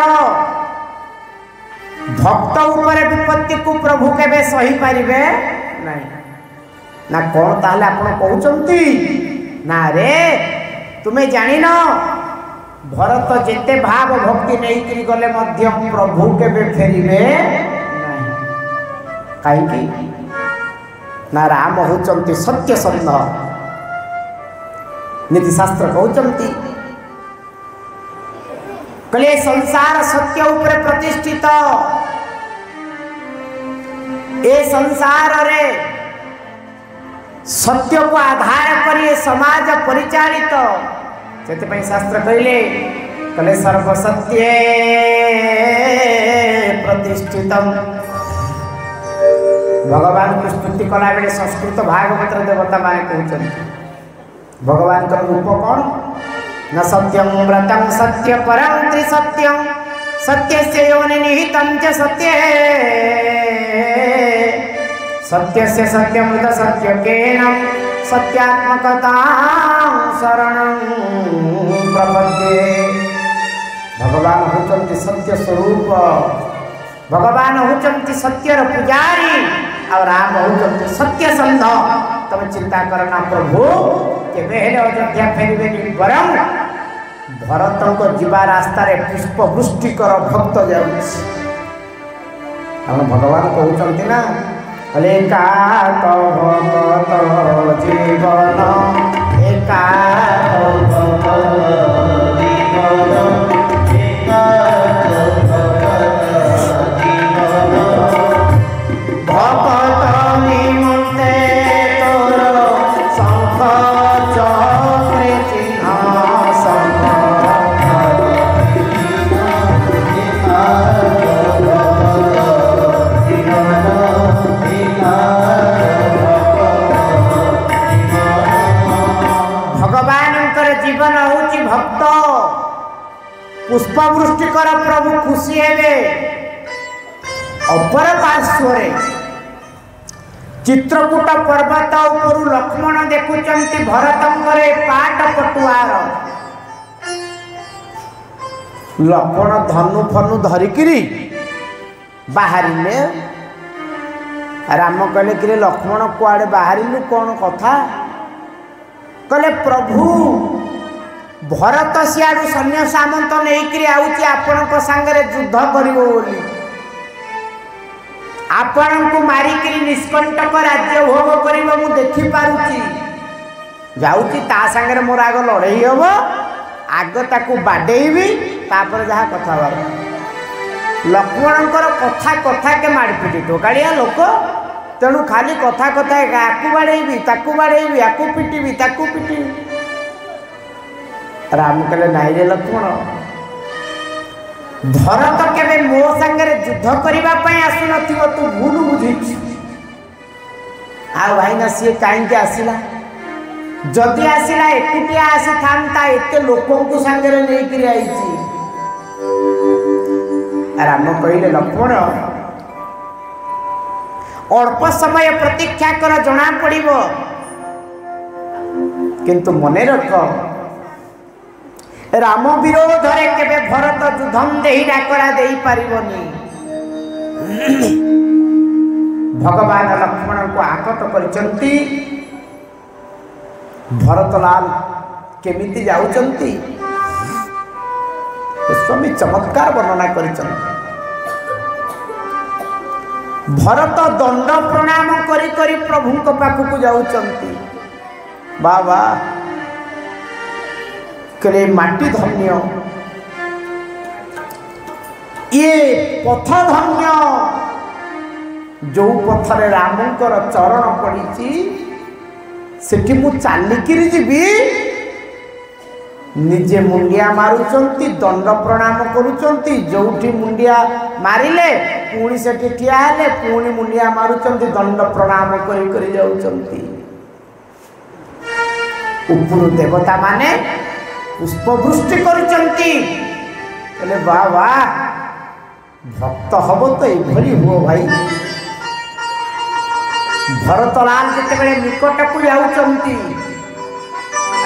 भक्त ऊपर विपत्ति को प्रभु केबे सही पारिबे नहीं ना कौन ताले आपण कहउचंती ना रे तुम्हें जानी न भरत जेते भाव भक्ति नहीं करी गले मध्य प्रभु केबे फेरिबे नहीं काई ना राम होचंती सत्य संध नीति शास्त्र कहउचंती कले संसार सत्य ऊपर प्रतिष्ठित ए संसार रे सत्य को आधार कर समाज परिचालित से शास्त्र कहले कले सर्व सत्य प्रतिष्ठित भगवान को स्तुति कला बेले संस्कृत भागवत देवता माने कहते भगवान का रूप कौन न सत्यं व्रतं सत्य परं त्रिसत्यं सत्यस्य योनि निहितं च सत्ये सत्यस्य सत्यमृत सत्यकेन सत्यात्मकतां शरणं प्रपद्ये भगवान होचंती सत्य स्वरूप भगवान होचंती सत्यर पुजारी और राम होचंती सत्य संध तुम चिंता करना प्रभु केबे हेले अयोध्या फेरबेनी बरम भरत को जीवा रास्ता रे पुष्प वृष्टि कर भक्त जाउछ हम भगवान कहउचंती ना एका तो भगत जीवन एका पुष्पवृष्टि कर प्रभु खुशी हेबे अपर पार्श्वरे चित्रकूट पर्वत उपर लक्ष्मण देखुचंती भरतंकरे पाट पटुआर लक्ष्मण धनु फनु धरिकिरी बाहरिले राम कहले कि लक्ष्मण कुआड़े बाहरिलु कौन कथा कहले प्रभु भरत सियाड़ू सैन्य सामंत नहीं आउची आपण सांगरे युद्ध करिवो बोली आपण को मारिकरी निष्कंटक राज्य भोग करिवो मु देखि पारुची जाउची ता सांगरे मोर आग लड़ई हम आग ताकू बाडेइबी तापर जहा कथा बार लक्ष्मणकर कथा कथा के माड़पिटी टोकाड़िया लोक तेणु खाली कथा कथा आकु बाड़ेबी ताकू बाड़ेबी आकू पिटिबी ताकू पिटिबी। राम कहले नाई रे लक्ष्मण, भरत केबे मो संगे युद्ध करबा पई आसु नथिबो, तू भूल बुझिछ। आ भाईना सी कहीं आसला, जदि आसला एकुटिया आसी था एत लोकों को सांगे लेकर आई। राम कहले लक्ष्मण अल्प समय प्रतीक्षा कर, जना पड़िबो, किंतु मने रख राम विरोध रे केबे भरत युद्धम देही डाकरा देई पारिबोनी। भगवान लक्ष्मण को आकट करिसंती। भरतलाल केमिति जाउचंती स्वामी चमत्कार वर्णना करिसंती। भरत दंड प्रणाम करी करी प्रभु को पाखु जाउचंती। बाबा कले माटी धन्य, ये पथ धन्य, जो पथरे रामंकर चरण पड़ी सेठी मु चालिकिरी जीवी। निजे मुंडिया मारुचंती, दंड प्रणाम करुचंती, जोठी मुंडिया मारिले पुणी सेठी ठिया हेले पुणी मुंडिया मारुचंती, दंड प्रणाम करी करी जाउचंती। उपरु देवता माने पुष्पवृष्टि करुचंती। कहले वाह वाह, भक्त हब तो ये हुओ भाई। भरतलाल जितेबले निकट को जाउचंती,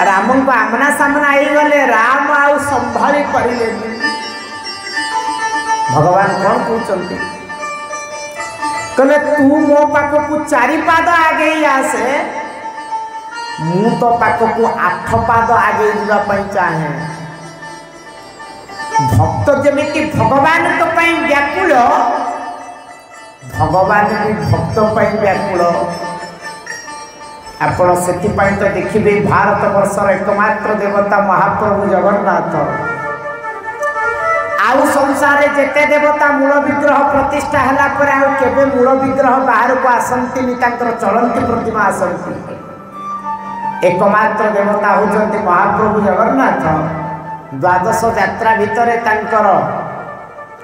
राम को आमना सामना आई गले, राम आउ संभाली परिले। भगवान कौन कहते, कहले तू मो पाख को 4 पाद आगे ही आसे, मु तो पाख को 8 पाद आगे जावाई चाहे। भक्त जमिति भगवान तो पई व्याकुल, भगवान भी भक्त पई व्याकुल। आपण से तो देखिए भारत वर्षर एकमात्र देवता महाप्रभु जगन्नाथ। आउ संसार जेते देवता मूल विग्रह प्रतिष्ठा हला पर आउ केबे मूल विग्रह बाहर को आसंती नि, तांकर चलंती प्रतिमा आसंती। एकमात्र देवता होचंती महाप्रभु जगन्नाथ। द्वादश यात्रा भितर तांकर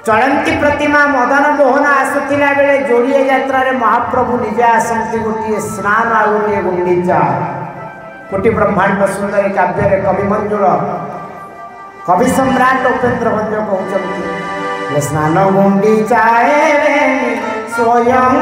चलंती प्रतिमा मदन मोहन आसुला बेले जोड़िए यात्रा रे महाप्रभु निजे आसंती। गोटे स्नान आ गोटे गुंडीचा, कोटि ब्रह्मांड सुंदर काव्य रे कवि मंजुल कवि सम्राट उपेन्द्र भंज कहते, स्नान गुंडीचा स्वयं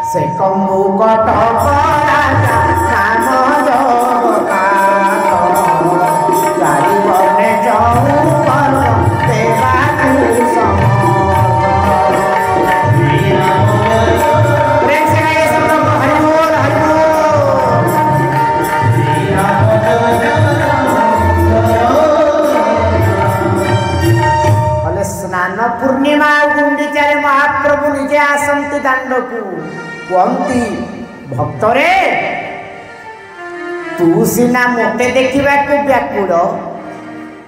से कंबू कटक नाम चारि बने चौपर देवाकु स्नान पूर्णिमा गुंडीचारे महाप्रभु निजे आसंती दांड को कहती, भक्तरे तू सीना मते देखा व्याकुल,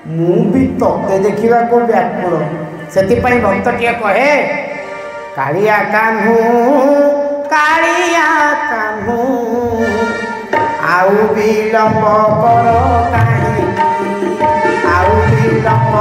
मु भी तोते देखा व्याकुल। से भक्त टे कहे, कालिया कान्हू कालिया कान्हू आउ विलंब कर कहीं, आउ विलंब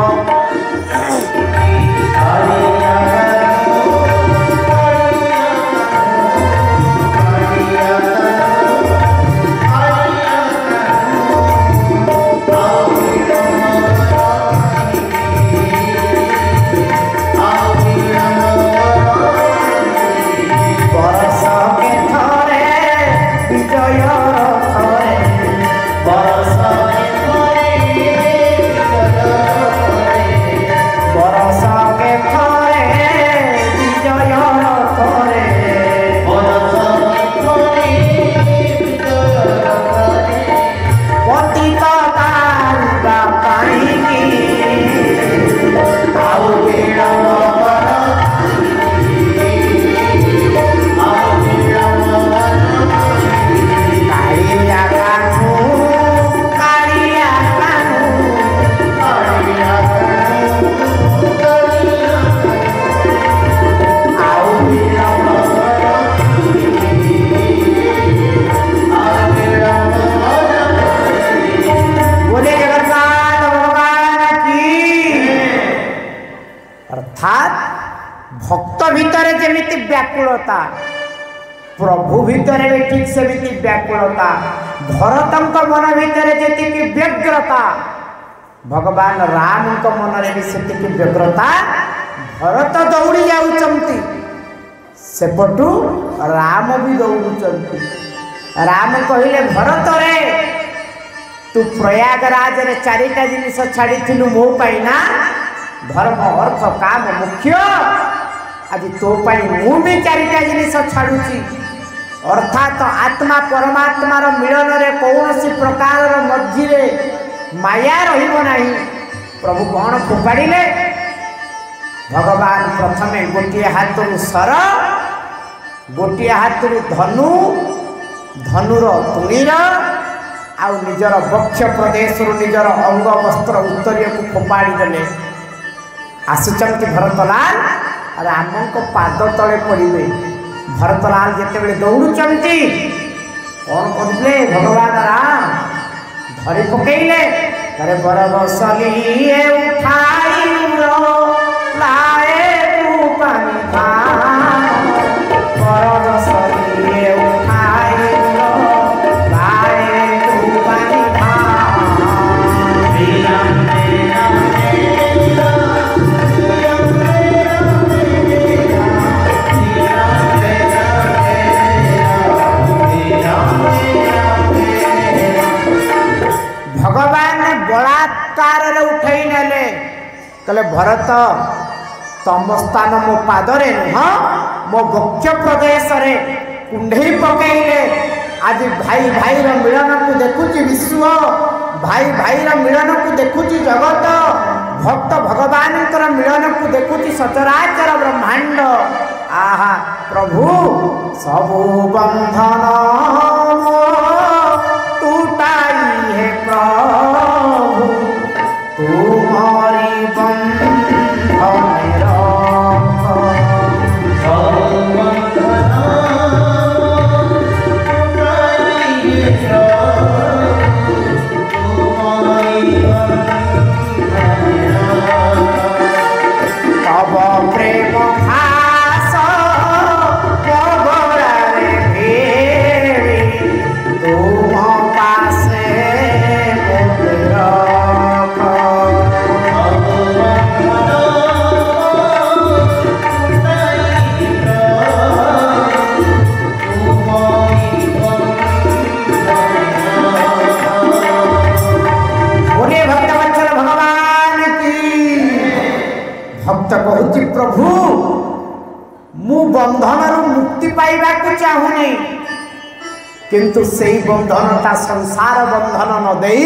Borosa व्याकुलता प्रभु भितर भी ठीक सेमती व्याकुलता भरतंक मन भितर जी व्यग्रता भगवान राम मन में से व्यग्रता भरत दौड़ी जाऊँच सेपटू राम भी दौड़ुंट राम कहले भरत रे तू प्रयागराज रे चारिटा जिनिस छाड़ी मो ना धर्म अर्थ काम मुख्य आज तो मु भी चारिटा जिनिस छाड़ुची अर्थात आत्मा परमात्मार मिलन रे कौन सी प्रकार मझिरे माया रहिबो नाही प्रभु कौन फोपाड़िले भगवान प्रथमे गोटे हाथ सर गोटे हाथ धनु धनुर तुणीर आउ निजर वक्ष प्रदेश निजर अंग वस्त्र उत्तरीय को फोपाड़ी देले आसुचंती भरतलाल राम को पाद तले पड़े भरतलाल जिते दौड़ुंट कौन करते भगवान राम धरी पकईले अरे बर बसली उठाई लाए तू पानी बर बसली उठाई लाए तू पानी भगवान बलात्कार उठई नेले कहले भरत तम स्थान मो पादरे नुह मो वक्ष प्रदेश रे कुंडई पकईले आज भाई भाई मिलन को देखुची विश्व भाई भाई मिलन को देखुची जगत भक्त भगवान मिलन को देखुची सचराचर ब्रह्मांड आहा प्रभु सबु बंधन टूटाई है प्रभु तुम्हारी बंधन तब प्रेम भास पगड़े भेड़ी तुम पासे भक्त कहूँ प्रभु मु बंधन मुक्ति पाइबा को चाहूनी किंतु से बंधनटा संसार बंधन न दे